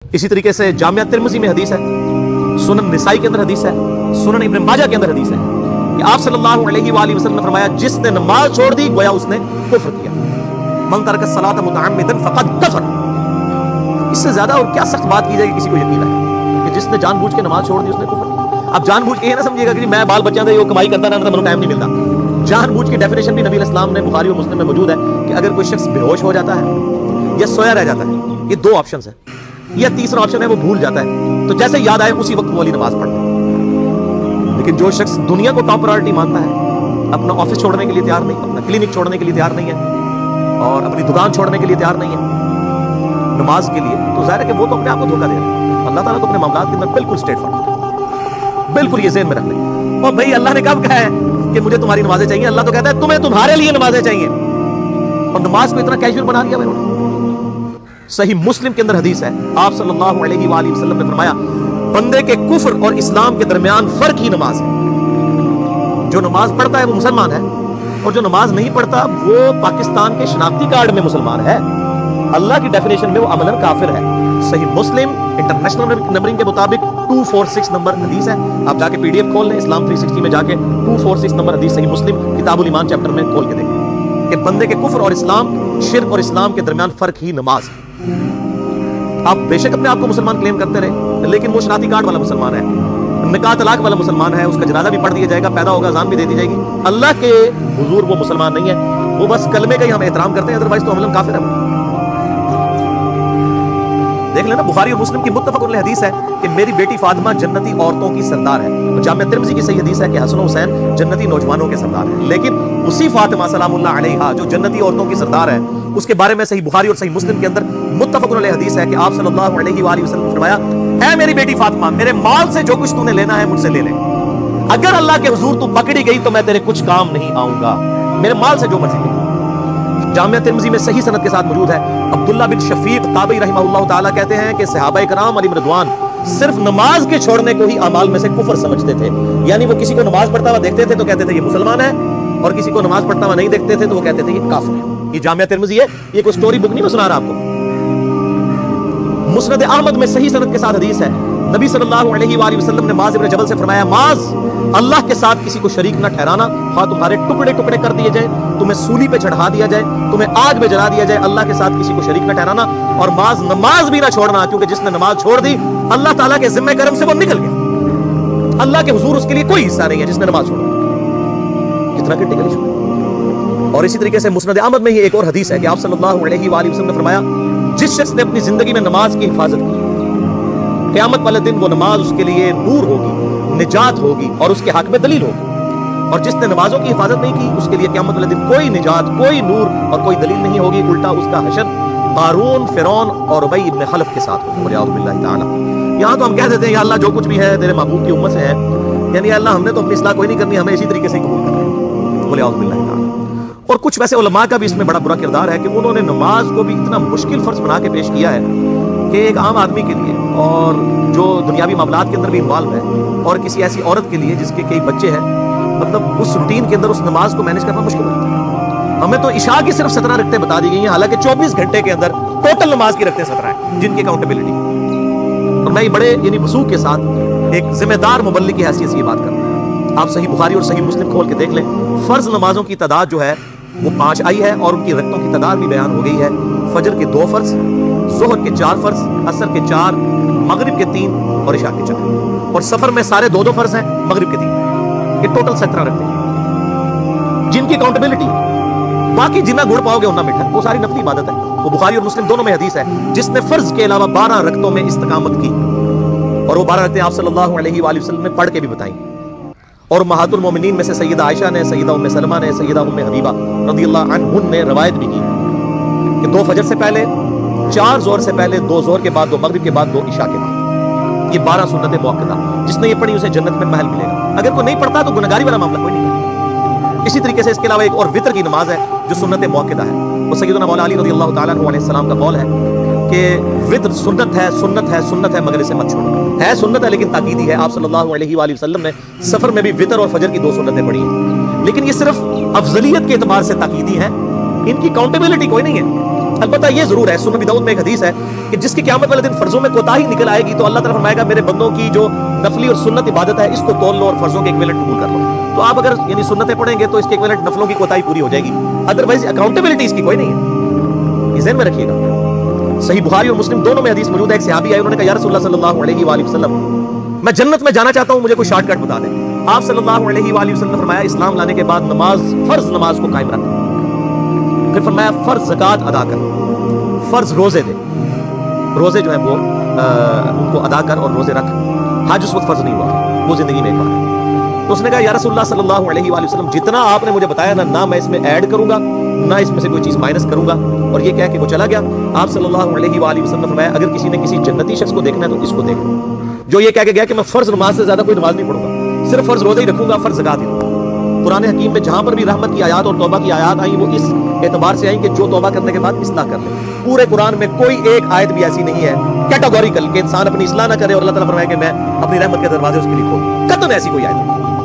इसी तरीके से जामिया तिर्मिज़ी में हदीस है, सुनन निसाई के अंदर हदीस है, सुनन इब्न माजा के अंदर हदीस है कि आप सल्लल्लाहु अलैहि वसल्लम ने फरमाया, जिसने नमाज छोड़ दी गोया उसने कुफ्र किया। मन तरक सलात मुतअम्मिदन फक़द कफ़र। इससे ज्यादा और क्या सख्त बात की जाएगी किसी को यकीन है कि जिसने जानबूझ के नमाज छोड़ दी उसने कुफ्र किया। अब जानबूझ के ये ना समझिएगा कि मैं बाल बच्चा वो कमाई करता ना तो टाइम नहीं मिलता। जानबूझ की डेफिनेशन भी नबी इस्लाम ने बुखारी और मुस्लिम में मौजूद है कि अगर कोई शख्स बेहोश हो जाता है या सोया रह जाता है, ये दो ऑप्शन है, या तीसरा ऑप्शन है वो भूल जाता है, तो जैसे याद आए उसी वक्त वो वाली नमाज पढ़ता है। लेकिन जो शख्स दुनिया को टॉप प्रायोरिटी मानता है, अपना ऑफिस छोड़ने के लिए तैयार नहीं, अपना क्लिनिक छोड़ने के लिए तैयार नहीं है और अपनी दुकान छोड़ने के लिए तैयार नहीं है नमाज के लिए, तो जाहिर है कि वो तो अपने आप को धोखा दे रहा है। अल्लाह ताला तो अपने मामलात के अंदर बिल्कुल स्ट्रेट फॉरवर्ड, बिल्कुल ये ज़हन में रख लें। और भाई अल्लाह ने कब कहा है कि मुझे तुम्हारी नमाजें चाहिए? अल्लाह तो कहता है तुम्हें तुम्हारे लिए नमाजें चाहिए, और नमाज को इतना कैजुअल बना दिया मैंने। सही मुस्लिम के अंदर हदीस है, आप सल्लल्लाहु अलैहि वसल्लम ने फरमाया, बंदे के कुफ्र और इस्लाम के दरमियान फर्क ही नमाज है। जो नमाज पढ़ता है वो मुसलमान है, और जो नमाज नहीं पढ़ता वो पाकिस्तान के शनाख्ती कार्ड में मुसलमान है, अल्लाह की डेफिनेशन में वो अमलन काफिर है। सही मुस्लिम इंटरनेशनल नंबरिंग के मुताबिक 246 नंबर हदीस है। आप जाके पीडीएफ खोल लें, इस्लाम 360 में जाके 246 नंबर हदीस सही मुस्लिम किताबुल ईमान चैप्टर में खोल के देखें कि बंदे के कुफ्र और इस्लाम, शिर्क और इस्लाम के दरमियान फर्क ही नमाज है। आप बेशक अपने आप को मुसलमान क्लेम करते रहे, लेकिन वो शनाख्ती कार्ड वाला मुसलमान है, निकाह तलाक वाला मुसलमान है, उसका जनाजा भी पढ़ दिया जाएगा, पैदा होगा अज़ान भी दे दी जाएगी। अल्लाह के हुजूर वो मुसलमान नहीं है, वो बस कलमे का ही हम एहतराम करते हैं, अदरवाइज तो अमलन काफिर है। देख लेना, बुखारी और मुस्लिम की मुत्तफ़क़ अलैहि हदीस है कि मेरी बेटी फातिमा जन्नती औरतों की सरदार है। जामिया तिर्मिज़ी की सही हदीस है कि हसन हुसैन जन्नती नौजवानों के सरदार है। लेकिन उसी फातिमा सलामुल्लाह अलैहा जो जन्नती औरतों की सरदार है, उसके बारे में सही बुखारी और सही मुस्लिम के अंदर मुत्तफ़क़ अलैहि हदीस है कि आप सल्लल्लाहु अलैहि वसल्लम ने फरमाया, ऐ मेरी बेटी फातिमा, मेरे माल से जो कुछ तूने लेना है मुझसे ले ले। अगर अल्लाह के हुजूर तू पकड़ी गई तो मैं तेरे कुछ काम नहीं आऊंगा, मेरे माल से जो मर्जी ले। जामिया तिर्मिज़ी में सही सनद के साथ मौजूद है, अब्दुल्लाह बिन शफीक ताबई रहमहुल्लाह ताला कहते हैं कि सहाबा इकराम अलैहिम रिदवान सिर्फ नमाज के छोड़ने को ही अमाल में से कुफर समझते थे। यानी वो किसी को नमाज पढ़ता हुआ देखते थे तो कहते थे ये मुसलमान है, और किसी को नमाज पढ़ता हुआ नहीं देखते थे तो वो कहते थे ये काफिर है। ये जामिया तिर्मिज़ी है, ये कोई स्टोरी बुक नहीं मैं सुना रहा आपको। मुस्नद अहमद में सही सनद के साथ हदीस है, नबी सल्लल्लाहु अलैहि वसल्लम ने माज़ इब्न जबल से फरमाया, माज़, अल्लाह के साथ किसी को शरीक न ठहराना, हाँ तुम्हारे टुकड़े टुकड़े कर दिए जाए, तुम्हें सूली पे चढ़ा दिया जाए, तुम्हें आग में जला दिया जाए, अल्लाह के साथ किसी को शरीक न ठहराना। और माज़, नमाज भी ना छोड़ना, क्योंकि जिसने नमाज छोड़ दी अल्लाह ताला के जिम्मे करम से वो निकल गया, अल्लाह के हुजूर उसके लिए कोई हिस्सा नहीं है जिसने नमाज छोड़ा। कितना क्रिटिकल इशू। और इसी तरीके से मुस्नद अहमद में ही एक और हदीस है कि आप सल्लल्लाहु अलैहि वसल्लम ने फरमाया, जिस शख्स ने अपनी जिंदगी में नमाज की हिफाजत की, क़यामत वाले दिन वो नमाज उसके लिए नूर होगी, निजात होगी और उसके हक में दलील होगी। और जिसने नमाजों की हिफाजत नहीं की उसके लिए क़यामत वाले दिन कोई निजात, कोई नूर और कोई दलील नहीं होगी, उल्टा उसका हशर कारून, फिरौन और उबई इब्न खलफ के साथ होगा। वलियाउज़ु ताला। यहाँ तो हम कह देते हैं या अल्लाह जो कुछ भी है तेरे महबूब की उम्मत से है, यानी अल्लाह हमने तो अपनी इस्लाह कोई नहीं करनी, हमें इसी तरीके से कबूल करना है। वलियाउज़ु ताला। और कुछ वैसे उलमा का भी इसमें बड़ा बुरा किरदार है कि उन्होंने नमाज को भी इतना मुश्किल फर्ज बना के पेश किया है कि एक आम आदमी के लिए और जो दुनियावी मामलात के अंदर भी इन्वॉल्व है, और किसी ऐसी औरत के लिए जिसके कई बच्चे हैं, मतलब उस रूटीन के अंदर उस नमाज को मैनेज करना मुश्किल होता है। हमें तो इशा की सिर्फ 17 रखते बता दी गई हैं, हालांकि 24 घंटे के अंदर टोटल नमाज की रखते 17 हैं जिनकी अकाउंटेबिलिटी। और मैं बड़े यानी वसूख के साथ एक जिम्मेदार मुबल्लिग की हैसियत से ये बात कर रहा हूँ। आप सही बुखारी और सही मुस्लिम खोल के देख लें, फर्ज नमाजों की तादाद जो है वो 5 आई है, और उनकी रकतों की तादाद भी बयान हो गई है। फजर के 2 फर्ज, ज़ोहर के 4 फर्ज, असर के 4, मगरिब के 3 और इशा के 4। और सफर में सारे 2-2 फर्ज हैं, मगरिब के 3। ये टोटल 17 रखते हैं जिनकी अकाउंटेबिलिटी। बाकी जितना गुड़ पाओगे उतना मीठा, वो सारी नफली इबादत है। वो बुखारी और मुस्लिम दोनों में हदीस है, जिसने फर्ज के अलावा 12 रकतों में इस्तिकामत की, और वो 12 रकतें आप सल्लल्लाहु अलैहि वसल्लम ने पढ़ के भी बताई। और महातुल मोमिनीन में से सैयदा आयशा ने, सैयदा उम्मे सलमा ने, सैयदा उम्मे हबीबा रज़ियल्लाहु अन्हुन ने रवायत भी की कि 2 फजर से पहले, 4 ज़ोहर से पहले, 2 ज़ोहर के बाद, 2 मगरिब के बाद, 2 इशा के बाद, ये 12 सुन्नतें मुअक्कदा, जिसने ये पढ़ी उसे जन्नत में महल मिलेगा। अगर कोई नहीं पढ़ता तो गुनहगारी वाला मामला कोई नहीं है। इसी तरीके से इसके अलावा एक और वितर की नमाज है जो सुन्नत मुअक्कदा है। वो सैयदना मौला अली रज़ियल्लाहु ताला अन्हु अलैहि सलाम का कौल है कि वितर सुन्नत है, सुन्नत है, सुन्नत है, मगर इसे मत छोड़ो। है सुन्नत है लेकिन ताकीदी है। आप सल्लल्लाहु अलैहि वसल्लम ने सफर में भी वितर और फजर की 2 सुन्नतें पढ़ी हैं, लेकिन ये सिर्फ अफजलियत के एतबार से ताकीदी है, इनकी काउंटेबिलिटी कोई नहीं है। البتہ یہ ضرور ہے، سنن ابی داؤد میں ایک حدیث ہے کہ جس کی قیامت والے دن فرضوں میں کوتاہی نکل آئے گی تو اللہ تعالیٰ فرمائے گا میرے بندوں کی جو نفلی اور سنت عبادت ہے اس کو تول لو اور فرضوں کے ایکویلنٹ قبول کر لو. تو آپ اگر یعنی سنتیں پڑھیں گے تو اس کے ایکویلنٹ نفلوں کی کوتاہی پوری ہو جائے گی، ادروائز اکاؤنٹیبلٹی اس کی کوئی نہیں ہے. یہ ذہن میں رکھیے گا. صحیح بخاری اور مسلم دونوں میں حدیث موجود ہے. ایک صحابی آئے، انہوں نے کہا یا رسول اللہ صلی اللہ علیہ وآلہ وسلم میں جنت میں جانا چاہتا ہوں، مجھے کوئی شارٹ کٹ بتا دیں. آپ صلی اللہ علیہ وآلہ وسلم نے فرمایا اسلام لانے کے بعد نماز، فرض نماز کو قائم رکھ. پھر فرمایا فرض زکوٰۃ ادا کر، فرض روزے دے، روزے جو ہے وہ ان کو ادا کر اور روزے رکھ. حج اس وقت فرض نہیں ہوا، وہ زندگی میں ایک بار. تو اس نے کہا یا رسول اللہ صلی اللہ علیہ وآلہ وسلم جتنا آپ نے مجھے بتایا نہ میں اس میں ایڈ کروں گا نہ اس میں سے کوئی چیز مائنس کروں گا. اور یہ کہہ کے وہ چلا گیا. آپ صلی اللہ علیہ وآلہ وسلم نے فرمایا اگر کسی نے کسی جنتی شخص کو دیکھنا ہے تو اس کو دیکھ جو یہ کہہ کے گیا کہ میں فرض نماز سے زیادہ کوئی نماز نہیں پڑھوں گا، صرف فرض روزے ہی رکھوں گا، فرض زکوٰۃ ہی رکھوں گا. قرآن حکیم میں جہاں پر بھی رحمت کی آیات اور توبہ کی آیات آئیں وہ اس اعتبار سے آئیں کہ جو توبہ کرنے کے بعد اصلاح کر لے. پورے قرآن میں کوئی ایک آیت بھی ایسی نہیں ہے کیٹاگوریکل کہ انسان اپنی اصلاح نہ کرے اور اللہ تعالیٰ فرمائے کہ میں اپنی رحمت کے دروازے اس کے لیے کھول دوں. قطعاً ایسی کوئی آیت نہیں.